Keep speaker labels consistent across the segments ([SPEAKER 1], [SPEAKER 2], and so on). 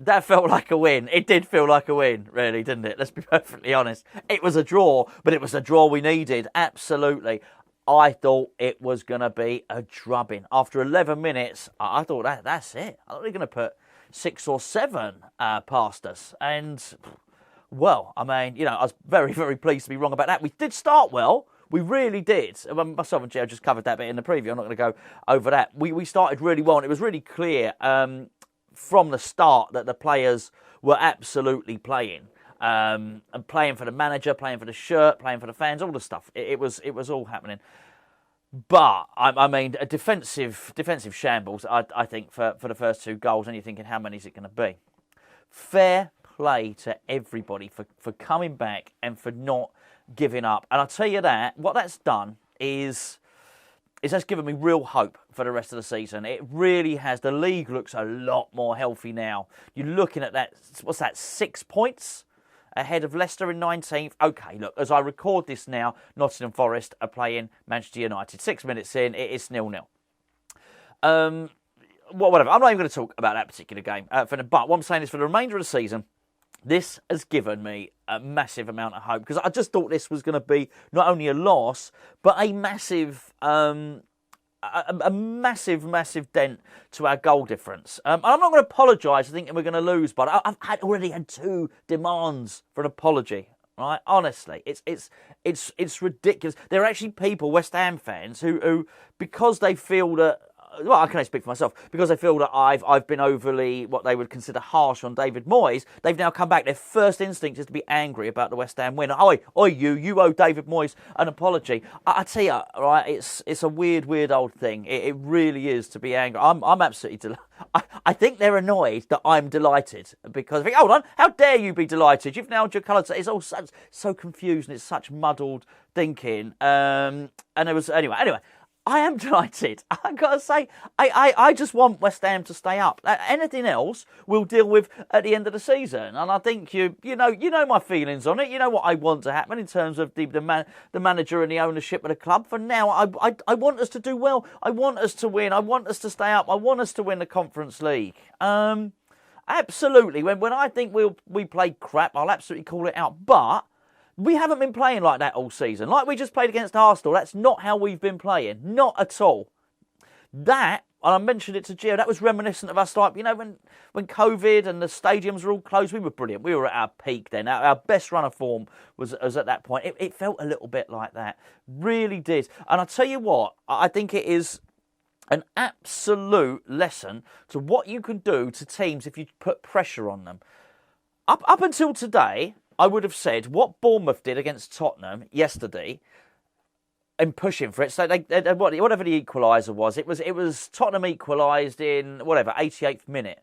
[SPEAKER 1] That felt like a win. It did feel like a win, really, didn't it? Let's be perfectly honest. It was a draw, but it was a draw we needed. Absolutely. I thought it was going to be a drubbing. After 11 minutes, I thought that's it. I thought they were going to put 6 or 7 past us. And, well, I mean, I was very, very pleased to be wrong about that. We did start well. We really did. Myself and Joe just covered that bit in the preview. I'm not going to go over that. We started really well, and it was really clear from the start that the players were absolutely playing. And playing for the manager, playing for the shirt, playing for the fans, all the stuff. It was all happening. But, I mean, a defensive shambles, I think, for the first 2 goals, and you're thinking, how many is it going to be? Fair play to everybody for coming back and for not giving up. And I'll tell you that, what that's done is that's given me real hope for the rest of the season. It really has. The league looks a lot more healthy now. You're looking at that, 6 points ahead of Leicester in 19th. OK, look, as I record this now, Nottingham Forest are playing Manchester United. 6 minutes in, it is 0-0. Whatever, I'm not even going to talk about that particular game. But what I'm saying is for the remainder of the season, this has given me a massive amount of hope, because I just thought this was going to be not only a loss, but a massive massive dent to our goal difference. I'm not going to apologise for thinking we're going to lose, but I've already had 2 demands for an apology. Right? Honestly, it's ridiculous. There are actually people, West Ham fans, who because they feel that. Well, I can only speak for myself. Because they feel that I've been overly, what they would consider harsh on David Moyes, they've now come back. Their first instinct is to be angry about the West Ham win. Oi, you owe David Moyes an apology. I tell you, right, it's a weird old thing. It really is to be angry. I'm absolutely delighted. I think they're annoyed that I'm delighted, because I think, hold on, how dare you be delighted? You've nailed your colours. It's all so confused, and it's such muddled thinking. And it was anyway. I am delighted. I've got to say, I just want West Ham to stay up. Anything else we'll deal with at the end of the season. And I think you know my feelings on it. You know what I want to happen in terms of the manager and the ownership of the club. For now, I want us to do well. I want us to win. I want us to stay up. I want us to win the Conference League. Absolutely. When I think we played crap, I'll absolutely call it out. But we haven't been playing like that all season. Like we just played against Arsenal. That's not how we've been playing. Not at all. That, and I mentioned it to Gio, that was reminiscent of us, like, when COVID and the stadiums were all closed, we were brilliant. We were at our peak then. Our best run of form was at that point. It felt a little bit like that. Really did. And I'll tell you what, I think it is an absolute lesson to what you can do to teams if you put pressure on them. Up until today, I would have said what Bournemouth did against Tottenham yesterday and pushing for it. So whatever the equaliser was, it was Tottenham equalised in 88th minute,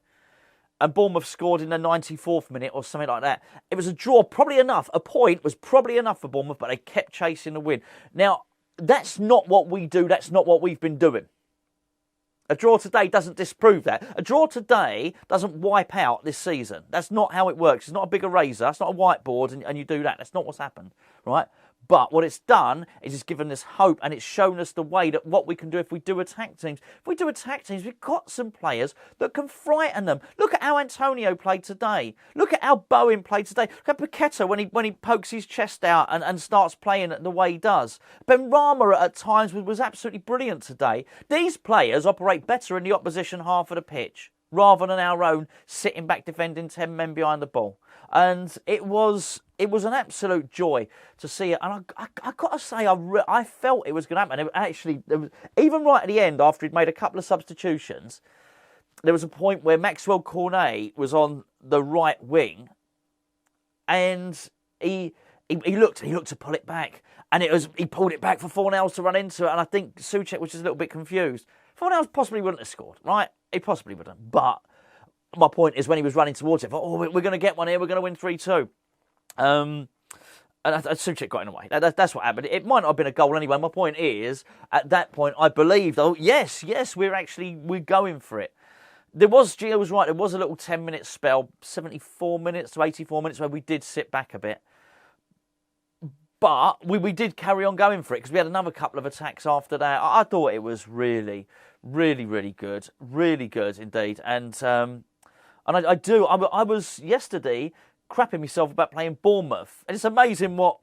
[SPEAKER 1] and Bournemouth scored in the 94th minute or something like that. It was a draw, probably enough. A point was probably enough for Bournemouth, but they kept chasing the win. Now, that's not what we do. That's not what we've been doing. A draw today doesn't disprove that. A draw today doesn't wipe out this season. That's not how it works. It's not a big eraser. It's not a whiteboard and you do that. That's not what's happened, right? But what it's done is it's given us hope, and it's shown us the way that what we can do if we do attack teams. If we do attack teams, we've got some players that can frighten them. Look at how Antonio played today. Look at how Bowen played today. Look at Paqueta when he pokes his chest out and starts playing the way he does. Benrahma at times was absolutely brilliant today. These players operate better in the opposition half of the pitch rather than our own sitting back defending 10 men behind the ball. And it was an absolute joy to see it. And I got to say, I felt it was going to happen. There was, even right at the end, after he'd made a couple of substitutions, there was a point where Maxwell Cornet was on the right wing, and he looked to pull it back, and he pulled it back for Fornells to run into it. And I think Souček was just a little bit confused. Fornells possibly wouldn't have scored, right? He possibly wouldn't, but my point is when he was running towards it, I thought, we're going to get one here, we're going to win 3-2. And Souček got in the way. That's what happened. It might not have been a goal anyway. My point is, at that point, I believed, yes, we're going for it. Gio was right, there was a little 10-minute spell, 74 minutes to 84 minutes, where we did sit back a bit. But we did carry on going for it, because we had another couple of attacks after that. I thought it was really, really, really good. Really good indeed. And And I do. I was yesterday crapping myself about playing Bournemouth. And it's amazing what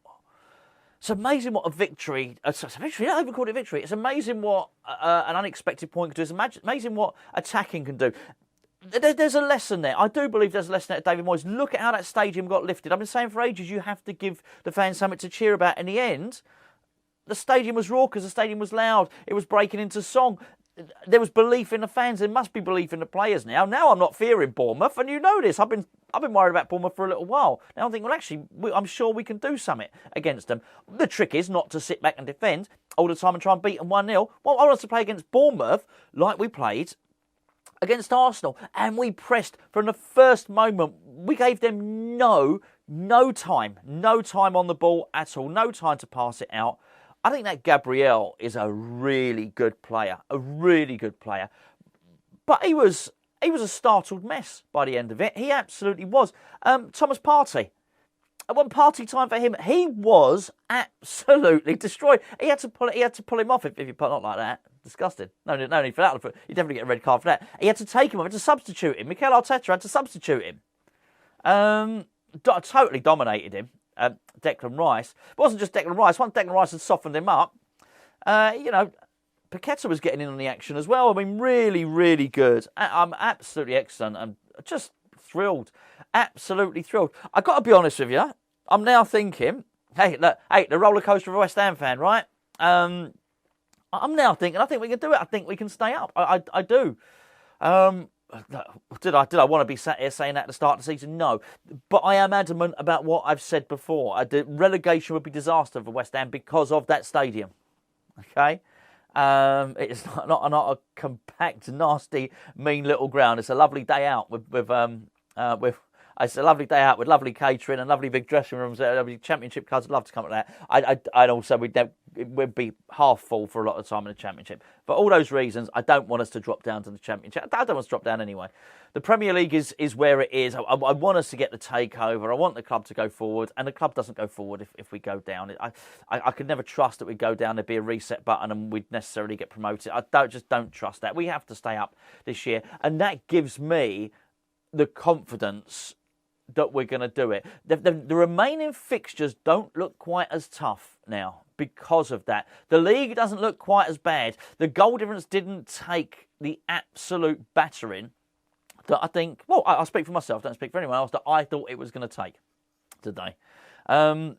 [SPEAKER 1] a victory. It's a victory. I don't even call it a victory. It's amazing what an unexpected point can do. It's amazing what attacking can do. There's a lesson there. I do believe there's a lesson there, David Moyes. Look at how that stadium got lifted. I've been saying for ages, you have to give the fans something to cheer about. In the end, the stadium was raucous. The stadium was loud. It was breaking into song. There was belief in the fans. There must be belief in the players now. Now I'm not fearing Bournemouth, and you know this. I've been worried about Bournemouth for a little while. Now I'm thinking, well, actually, I'm sure we can do something against them. The trick is not to sit back and defend all the time and try and beat them 1-0. Well, I want us to play against Bournemouth like we played against Arsenal, and we pressed from the first moment. We gave them no time on the ball at all, no time to pass it out. I think that Gabriel is a really good player, but he was a startled mess by the end of it. He absolutely was. Thomas Partey. At one party time for him, he was absolutely destroyed. He had to pull him off if you put it like that. Disgusting. No need for that. You definitely get a red card for that. He had to take him off, had to substitute him. Mikel Arteta had to substitute him. Totally dominated him. Declan Rice. It wasn't just Declan Rice. Once Declan Rice had softened him up, Paqueta was getting in on the action as well. I mean, really, really good. I'm absolutely excellent. I'm just thrilled. Absolutely thrilled. I've got to be honest with you. I'm now thinking, the roller coaster of a West Ham fan, right? I'm now thinking, I think we can do it. I think we can stay up. I do. Did I want to be sat here saying that at the start of the season? No. But I am adamant about what I've said before. The relegation would be disaster for West Ham because of that stadium. Okay? It's not a compact, nasty, mean little ground. It's a lovely day out it's a lovely day out with lovely catering and lovely big dressing rooms. Championship clubs would love to come to that. I'd also we'd be half full for a lot of time in the Championship. For all those reasons, I don't want us to drop down to the Championship. I don't want us to drop down anyway. The Premier League is where it is. I want us to get the takeover. I want the club to go forward, and the club doesn't go forward if we go down. I could never trust that we'd go down, there'd be a reset button, and we'd necessarily get promoted. I don't trust that. We have to stay up this year, and that gives me the confidence that we're going to do it. The remaining fixtures don't look quite as tough now because of that. The league doesn't look quite as bad. The goal difference didn't take the absolute battering that I think, well, I'll speak for myself, don't speak for anyone else, that I thought it was going to take today. The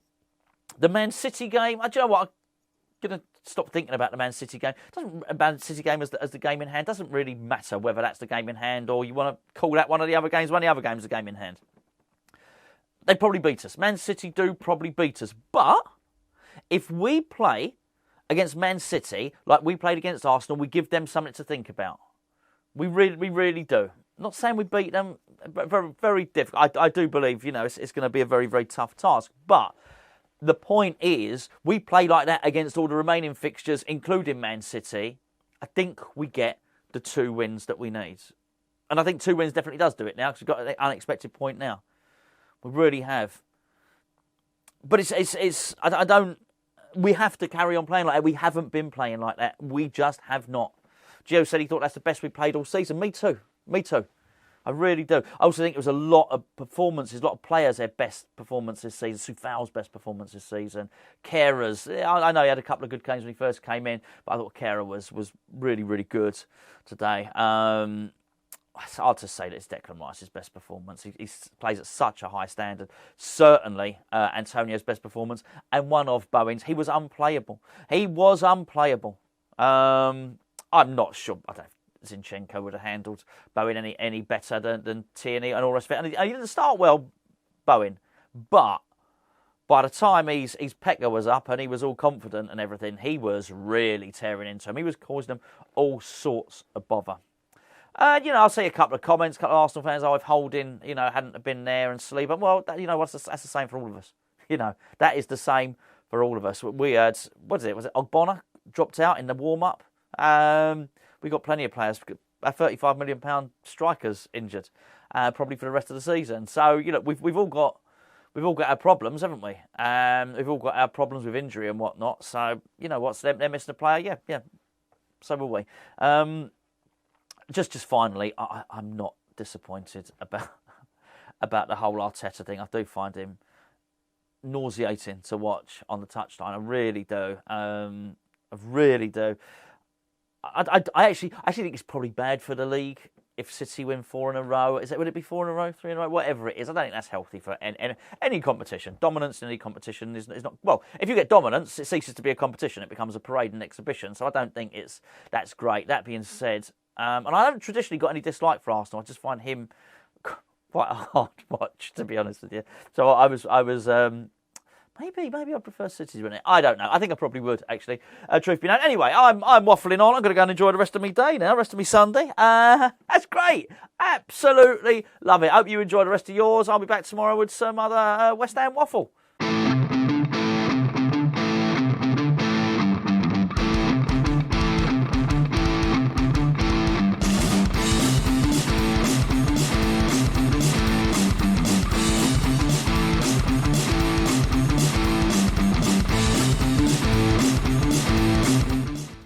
[SPEAKER 1] Man City game, do you know what? I'm going to stop thinking about the Man City game. Man City game as the game in hand doesn't really matter whether that's the game in hand or you want to call that one of the other games. One of the other games is the game in hand. They probably beat us. Man City do probably beat us. But if we play against Man City like we played against Arsenal, we give them something to think about. We really do. I'm not saying we beat them, but very, very difficult. I do believe, it's going to be a very, very tough task. But the point is, we play like that against all the remaining fixtures, including Man City. I think we get the 2 wins that we need. And I think 2 wins definitely does do it now, because we've got an unexpected point now. We really have. But we have to carry on playing like that. We haven't been playing like that. We just have not. Gio said he thought that's the best we played all season. Me too. I really do. I also think it was a lot of performances, a lot of players, their best performance this season. Soufal's best performance this season. Kehra's, I know he had a couple of good games when he first came in, but I thought Kehra was really, really good today. It's hard to say that it's Declan Rice's best performance. He plays at such a high standard. Certainly Antonio's best performance and one of Bowen's. He was unplayable. I'm not sure. I don't know if Zinchenko would have handled Bowen any better than Tierney and all the rest of it. And he didn't start well, Bowen. But by the time his pecker was up and he was all confident and everything, he was really tearing into him. He was causing them all sorts of bother. I'll see a couple of comments, a couple of Arsenal fans, if Holding, hadn't been there and sleep. Well, that's the same for all of us. That is the same for all of us. We had, was it Ogbonna dropped out in the warm-up? We got plenty of players, £35 million strikers injured, probably for the rest of the season. So, we've all got our problems, haven't we? We've all got our problems with injury and whatnot. So, they're missing a player, yeah. So will we. Just finally, I'm not disappointed about the whole Arteta thing. I do find him nauseating to watch on the touchline. I really do. I really do. I actually think it's probably bad for the league if City win 4 in a row. Would it be 4 in a row, 3 in a row, whatever it is? I don't think that's healthy for any competition. Dominance in any competition is not. Well, if you get dominance, it ceases to be a competition. It becomes a parade and exhibition. So I don't think that's great. That being said, and I haven't traditionally got any dislike for Arsenal. I just find him quite a hard watch, to be honest with you. So I was. Maybe I prefer City to win it. I don't know. I think I probably would, actually. Truth be known. Anyway, I'm waffling on. I'm going to go and enjoy the rest of my day now, the rest of my Sunday. That's great. Absolutely love it. Hope you enjoy the rest of yours. I'll be back tomorrow with some other West Ham waffle.